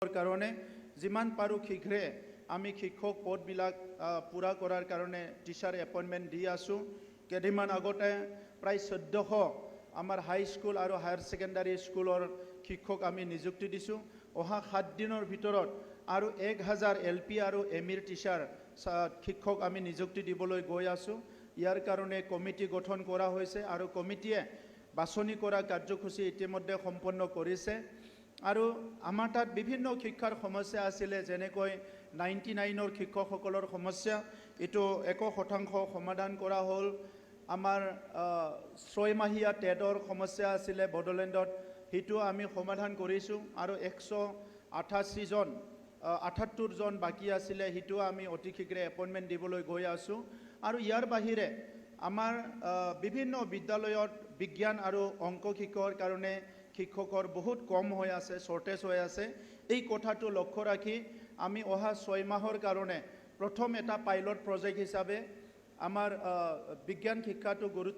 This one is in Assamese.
কাৰণে যিমান পাৰোঁ শীঘ্ৰে আমি শিক্ষক পদবিলাক পূৰা কৰাৰ কাৰণে টিচাৰ এপইণ্টমেণ্ট দি আছোঁ। কেইদিনমান আগতে প্ৰায় 1400 আমাৰ হাইস্কুল আৰু হায়াৰ ছেকেণ্ডাৰী স্কুলৰ শিক্ষক আমি নিযুক্তি দিছোঁ। অহা 7 দিনৰ ভিতৰত আৰু 1000 LP আৰু ME টিচাৰ শিক্ষক আমি নিযুক্তি দিবলৈ গৈ আছোঁ। ইয়াৰ কাৰণে কমিটি গঠন কৰা হৈছে আৰু কমিটিয়ে বাছনি কৰা কাৰ্যসূচী ইতিমধ্যে সম্পন্ন কৰিছে। আৰু আমাৰ তাত বিভিন্ন শিক্ষাৰ সমস্যা আছিলে, যেনেকৈ 99ৰ শিক্ষকসকলৰ সমস্যা, এইটো 100% সমাধান কৰা হ'ল। আমাৰ 6মাহীয়া টেটৰ সমস্যা আছিলে বড়োলেণ্ডত, সেইটো আমি সমাধান কৰিছোঁ। আৰু 178 জন বাকী আছিলে, সেইটো আমি অতি শীঘ্ৰে এপইণ্টমেণ্ট দিবলৈ গৈ আছোঁ। আৰু ইয়াৰ বাহিৰে আমাৰ বিভিন্ন বিদ্যালয়ত বিজ্ঞান আৰু অংক শিক্ষকৰ কাৰণে শিক্ষকৰ বহুত কম হৈ আছে, শ্বৰ্টেজ হৈ আছে। এই কথাটো লক্ষ্য ৰাখি আমি অহা 6 মাহৰ কাৰণে প্ৰথম এটা পাইলট প্ৰজেক্ট হিচাপে আমাৰ বিজ্ঞান শিক্ষাটো গুৰুত্ব